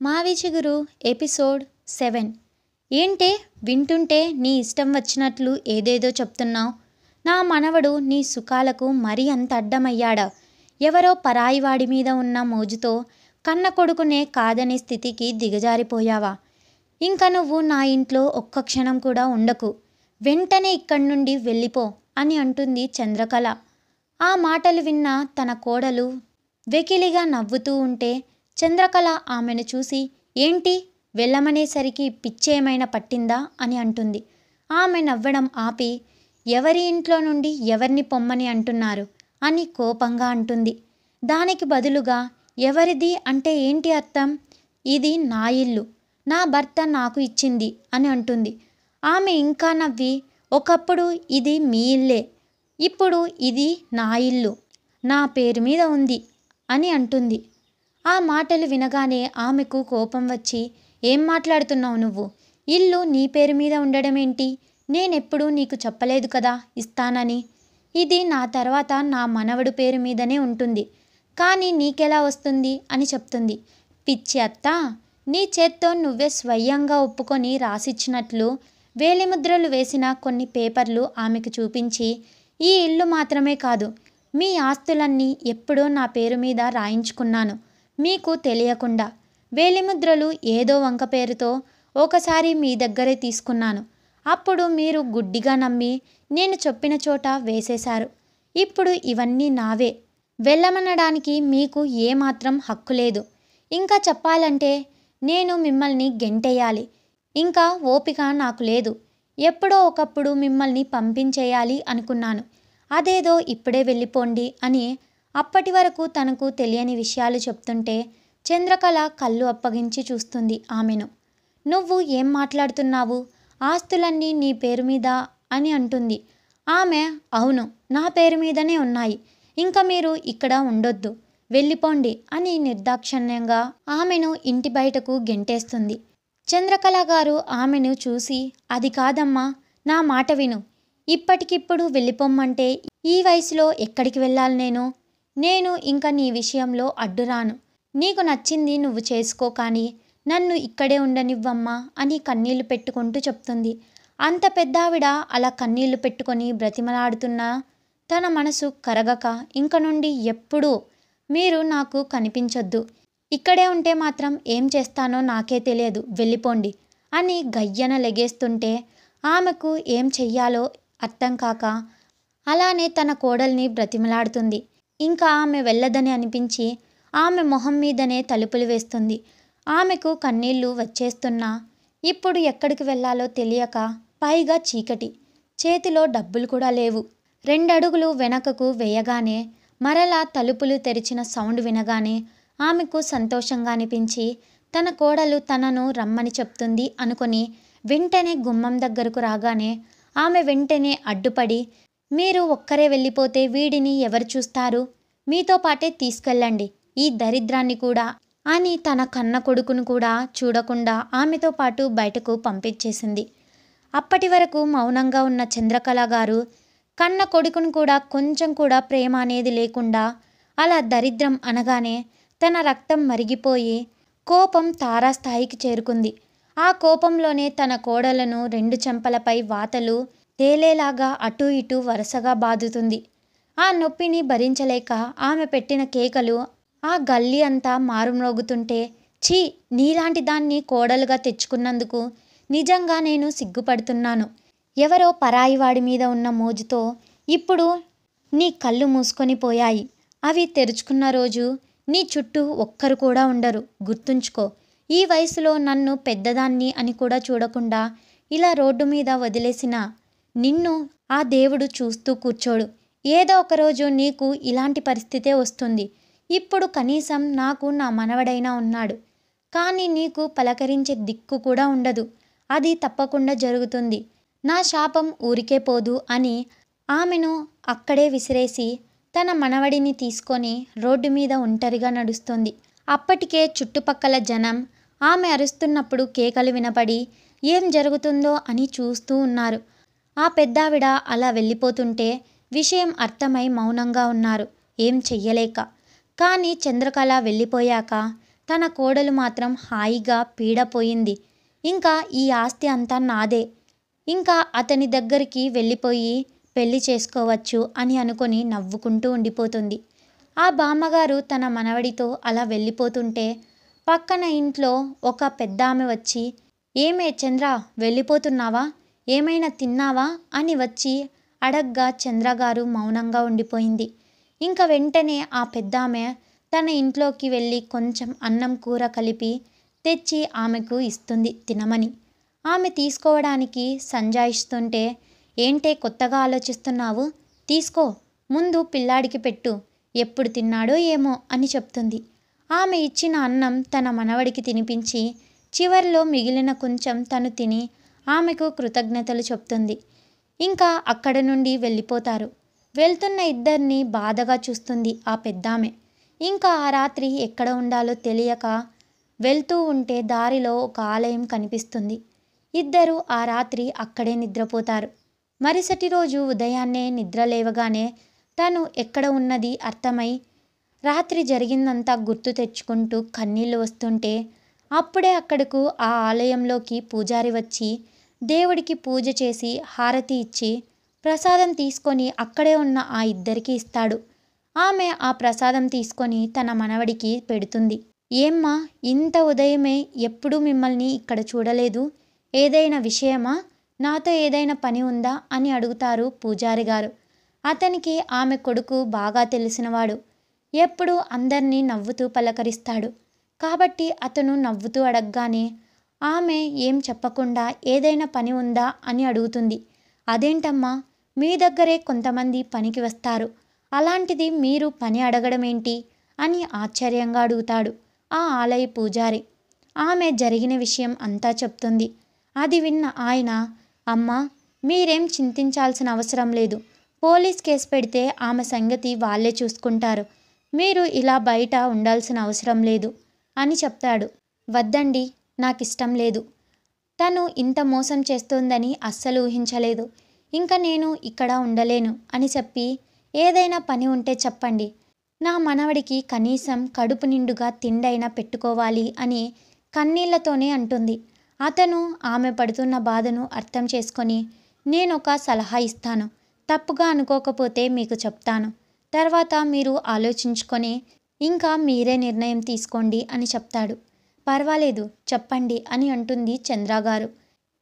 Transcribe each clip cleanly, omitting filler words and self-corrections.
మావి చిగురు ఎపిసోడ్ 7. ఏంటే వింటుంటే నీ ఇష్టం వచ్చినట్లు ఏదేదో చెప్తున్నావు. నా మనవడు నీ సుఖాలకు మరీ అంత అడ్డమయ్యాడా? ఎవరో పరాయివాడి మీద ఉన్న మోజుతో కన్న కొడుకునే కాదనే స్థితికి దిగజారిపోయావా? ఇంక నువ్వు నా ఇంట్లో ఒక్క క్షణం కూడా ఉండకు, వెంటనే ఇక్కడి నుండి వెళ్ళిపో అని అంటుంది చంద్రకళ. ఆ మాటలు విన్న తన కోడలు వెకిలిగా నవ్వుతూ ఉంటే చంద్రకళ ఆమెను చూసి, ఏంటి వెళ్ళమనేసరికి పిచ్చేమైనా పట్టిందా అని అంటుంది. ఆమె నవ్వడం ఆపి, ఎవరి ఇంట్లో నుండి ఎవరిని పొమ్మని అంటున్నారు అని కోపంగా అంటుంది. దానికి బదులుగా ఎవరిది అంటే ఏంటి అర్థం? ఇది నా ఇల్లు, నా భర్త నాకు ఇచ్చింది అని అంటుంది. ఆమె ఇంకా నవ్వి, ఒకప్పుడు ఇది మీ ఇల్లే, ఇప్పుడు ఇది నా ఇల్లు, నా పేరు మీద ఉంది అని అంటుంది. ఆ మాటలు వినగానే ఆమెకు కోపం వచ్చి, ఏం మాట్లాడుతున్నావు నువ్వు? ఇల్లు నీ పేరు మీద ఉండడం ఏంటి? నేనెప్పుడూ నీకు చెప్పలేదు కదా ఇస్తానని. ఇది నా తర్వాత నా మనవడు పేరు మీదనే ఉంటుంది, కానీ నీకెలా వస్తుంది అని చెప్తుంది. పిచ్చి అత్త, నీ చేత్తో నువ్వే స్వయంగా ఒప్పుకొని రాసిచ్చినట్లు వేలిముద్రలు వేసిన కొన్ని పేపర్లు ఆమెకు చూపించి, ఈ ఇల్లు మాత్రమే కాదు, మీ ఆస్తులన్నీ ఎప్పుడో నా పేరు మీద రాయించుకున్నాను మీకు తెలియకుండా. వేలిముద్రలు ఏదో వంక పేరుతో ఒకసారి మీ దగ్గరే తీసుకున్నాను. అప్పుడు మీరు గుడ్డిగా నమ్మి నేను చెప్పిన చోట వేసేశారు. ఇప్పుడు ఇవన్నీ నావే. వెళ్ళమనడానికి మీకు ఏమాత్రం హక్కు లేదు. ఇంకా చెప్పాలంటే నేను మిమ్మల్ని గెంటేయాలి. ఇంకా ఓపిక నాకు లేదు. ఎప్పుడో ఒకప్పుడు మిమ్మల్ని పంపించేయాలి అనుకున్నాను. అదేదో ఇప్పుడే వెళ్ళిపోండి అని అప్పటి వరకు తనకు తెలియని విషయాలు చెప్తుంటే చంద్రకళ కళ్ళు అప్పగించి చూస్తుంది ఆమెను. నువ్వు ఏం మాట్లాడుతున్నావు? ఆస్తులన్నీ నీ పేరు మీద అని అంటుంది. ఆమె, అవును, నా పేరు మీదనే ఉన్నాయి. ఇంకా మీరు ఇక్కడ ఉండొద్దు, వెళ్ళిపోండి అని నిర్దాక్షిణ్యంగా ఆమెను ఇంటి బయటకు గెంటేస్తుంది. చంద్రకళ గారు ఆమెను చూసి, అది కాదమ్మా, నా మాట విను. ఇప్పటికిప్పుడు వెళ్ళిపోమ్మంటే ఈ వయసులో ఎక్కడికి వెళ్ళాలి నేను ఇంక నీ విషయంలో అడ్డురాను. నీకు నచ్చింది నువ్వు చేసుకో, కానీ నన్ను ఇక్కడే ఉండనివ్వమ్మా అని కన్నీళ్లు పెట్టుకుంటూ చెప్తుంది. అంత పెద్దావిడ అలా కన్నీళ్లు పెట్టుకొని బ్రతిమలాడుతున్నా తన మనసు కరగక, ఇంక నుండి ఎప్పుడూ మీరు నాకు కనిపించొద్దు, ఇక్కడే ఉంటే మాత్రం ఏం చేస్తానో నాకే తెలియదు, వెళ్ళిపోండి అని గయ్యన లెగేస్తుంటే ఆమెకు ఏం చెయ్యాలో అర్థం కాక అలానే తన కోడల్ని బ్రతిమలాడుతుంది. ఇంకా ఆమె వెళ్ళదని అనిపించి ఆమె మొహం మీదనే తలుపులు వేస్తుంది. ఆమెకు కన్నీళ్లు వచ్చేస్తున్నా ఇప్పుడు ఎక్కడికి వెళ్ళాలో తెలియక, పైగా చీకటి, చేతిలో డబ్బులు కూడా లేవు. 2 అడుగులు వెనకకు వేయగానే మరలా తలుపులు తెరిచిన సౌండ్ వినగానే ఆమెకు సంతోషంగా అనిపించి తన కోడలు తనను రమ్మని చెప్తుంది అనుకొని వెంటనే గుమ్మం దగ్గరకు రాగానే ఆమె వెంటనే అడ్డుపడి, మీరు ఒక్కరే వెళ్ళిపోతే వీడిని ఎవరు చూస్తారు? మీతో పాటే తీసుకెళ్ళండి ఈ దరిద్రాన్ని కూడా అని తన కన్న కొడుకును కూడా చూడకుండా ఆమెతో పాటు బయటకు పంపించేసింది. అప్పటి వరకు మౌనంగా ఉన్న చంద్రకళ గారు కన్న కొడుకును కూడా కొంచెం కూడా ప్రేమ అనేది లేకుండా అలా దరిద్రం అనగానే తన రక్తం మరిగిపోయి కోపం తారాస్థాయికి చేరుకుంది. ఆ కోపంలోనే తన కోడలను 2 చెంపలపై వాతలు తేలేలాగా అటూ ఇటూ వరుసగా బాదుతుంది. ఆ నొప్పిని భరించలేక ఆమె పెట్టిన కేకలు ఆ గల్లీ అంతా మారుమ్రోగుతుంటే, ఛీ, నీలాంటి దాన్ని కోడలుగా తెచ్చుకున్నందుకు నిజంగా నేను సిగ్గుపడుతున్నాను. ఎవరో పరాయివాడి మీద ఉన్న మోజుతో ఇప్పుడు నీ కళ్ళు మూసుకొని పోయాయి. అవి తెరుచుకున్న రోజు నీ చుట్టూ ఒక్కరు కూడా ఉండరు, గుర్తుంచుకో. ఈ వయసులో నన్ను పెద్దదాన్ని అని కూడా చూడకుండా ఇలా రోడ్డు మీద వదిలేసిన నిన్ను ఆ దేవుడు చూస్తూ కూర్చోడు. ఏదో ఒకరోజు నీకు ఇలాంటి పరిస్థితే వస్తుంది. ఇప్పుడు కనీసం నాకు నా మనవడైనా ఉన్నాడు, కానీ నీకు పలకరించే దిక్కు కూడా ఉండదు. అది తప్పకుండా జరుగుతుంది. నా శాపం ఊరికే పోదు అని ఆమెను అక్కడే విసిరేసి తన మనవడిని తీసుకొని రోడ్డు మీద ఒంటరిగా నడుస్తుంది. అప్పటికే చుట్టుపక్కల జనం ఆమె అరుస్తున్నప్పుడు కేకలు వినపడి ఏం జరుగుతుందో అని చూస్తూ ఉన్నారు. ఆ పెద్దావిడ అలా వెళ్ళిపోతుంటే విషయం అర్థమై మౌనంగా ఉన్నారు, ఏం చెయ్యలేక. కానీ చంద్రకళ వెళ్ళిపోయాక తన కోడలు మాత్రం హాయిగా పీడపోయింది. ఇంకా ఈ ఆస్తి అంతా నాదే, ఇంకా అతని దగ్గరికి వెళ్ళిపోయి పెళ్లి చేసుకోవచ్చు అని అనుకొని నవ్వుకుంటూ ఉండిపోతుంది. ఆ బామ్మగారు తన మనవడితో అలా వెళ్ళిపోతుంటే పక్కన ఇంట్లో ఒక పెద్దామె వచ్చి, ఏమే చంద్ర, వెళ్ళిపోతున్నావా, ఏమైనా తిన్నావా అని వచ్చి అడగ్గా చంద్రగారు మౌనంగా ఉండిపోయింది. ఇంకా వెంటనే ఆ పెద్దామె తన ఇంట్లోకి వెళ్ళి కొంచెం అన్నం కూర కలిపి తెచ్చి ఆమెకు ఇస్తుంది తినమని. ఆమె తీసుకోవడానికి సంజాయిస్తుంటే, ఏంటే కొత్తగా ఆలోచిస్తున్నావు, తీసుకో, ముందు పిల్లాడికి పెట్టు, ఎప్పుడు తిన్నాడో ఏమో అని చెప్తుంది. ఆమె ఇచ్చిన అన్నం తన మనవడికి తినిపించి చివర్లో మిగిలిన కొంచెం తను తిని ఆమెకు కృతజ్ఞతలు చెప్తుంది. ఇంకా అక్కడ నుండి వెళ్ళిపోతారు. వెళ్తున్న ఇద్దరిని బాధగా చూస్తుంది ఆ పెద్దామె. ఇంకా ఆ రాత్రి ఎక్కడ ఉండాలో తెలియక వెళ్తూ ఉంటే దారిలో ఒక ఆలయం కనిపిస్తుంది. ఇద్దరు ఆ రాత్రి అక్కడే నిద్రపోతారు. మరుసటి రోజు ఉదయాన్నే నిద్ర లేవగానే తను ఎక్కడ ఉన్నది అర్థమై రాత్రి జరిగిందంతా గుర్తు తెచ్చుకుంటూ కన్నీళ్లు వస్తుంటే అప్పుడే అక్కడకు ఆ ఆలయంలోకి పూజారి వచ్చి దేవుడికి పూజ చేసి హారతి ఇచ్చి ప్రసాదం తీసుకొని అక్కడే ఉన్న ఆ ఇద్దరికి ఇస్తాడు. ఆమె ఆ ప్రసాదం తీసుకొని తన మనవడికి పెడుతుంది. ఏమ్మా, ఇంత ఉదయమే, ఎప్పుడూ మిమ్మల్ని ఇక్కడ చూడలేదు, ఏదైనా విషయమా, నాతో ఏదైనా పని ఉందా అని అడుగుతారు పూజారి గారు. అతనికి ఆమె కొడుకు బాగా తెలిసినవాడు, ఎప్పుడూ అందరినీ నవ్వుతూ పలకరిస్తాడు. కాబట్టి అతను నవ్వుతూ అడగగానే ఆమె ఏం చెప్పకుండా ఏదైనా పని ఉందా అని అడుగుతుంది. అదేంటమ్మా, మీ దగ్గరే కొంతమంది పనికి వస్తారు, అలాంటిది మీరు పని అడగడమేంటి అని ఆశ్చర్యంగా అడుగుతాడు ఆ ఆలయ పూజారి. ఆమె జరిగిన విషయం అంతా చెప్తుంది. అది విన్న ఆయన, అమ్మా, మీరేం చింతించాల్సిన అవసరం లేదు, పోలీస్ కేసు పెడితే ఆమె సంగతి వాళ్ళే చూసుకుంటారు, మీరు ఇలా బయట ఉండాల్సిన అవసరం లేదు అని చెప్తాడు. వద్దండి, నాకిష్టం లేదు, తను ఇంత మోసం చేస్తోందని అస్సలు ఊహించలేదు, ఇంకా నేను ఇక్కడ ఉండలేను అని చెప్పి, ఏదైనా పని ఉంటే చెప్పండి, నా మనవడికి కనీసం కడుపు నిండుగా తిండైనా పెట్టుకోవాలి అని కన్నీళ్లతోనే అంటుంది. అతను ఆమె పడుతున్న బాధను అర్థం చేసుకొని, నేనొక సలహా ఇస్తాను, తప్పుగా అనుకోకపోతే మీకు చెప్తాను, తర్వాత మీరు ఆలోచించుకొని ఇంకా మీరే నిర్ణయం తీసుకోండి అని చెప్తాడు. పర్వాలేదు, చెప్పండి అని అంటుంది చంద్రగారు.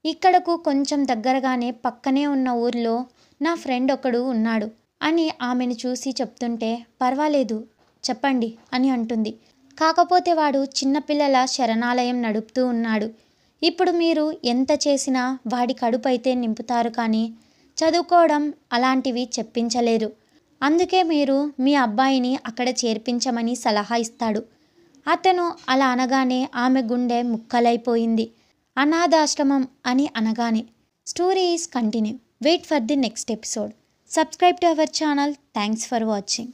ఇక్కడకు కొంచెం దగ్గరగానే పక్కనే ఉన్న ఊర్లో నా ఫ్రెండ్ ఒకడు ఉన్నాడు అని ఆమెను చూసి చెప్తుంటే, పర్వాలేదు చెప్పండి అని అంటుంది. కాకపోతే వాడు చిన్నపిల్లల శరణాలయం నడుపుతూ ఉన్నాడు. ఇప్పుడు మీరు ఎంత చేసినా వాడి కడుపు అయితే నింపుతారు, కానీ చదువుకోవడం అలాంటివి చెప్పించలేరు. అందుకే మీరు మీ అబ్బాయిని అక్కడ చేర్పించమని సలహా ఇస్తాడు. అతను అలా అనగానే ఆమె గుండె ముక్కలైపోయింది. అనాథాశ్రమం అని అనగానే. Story is continue. Wait for the next episode. Subscribe to our channel. Thanks for watching.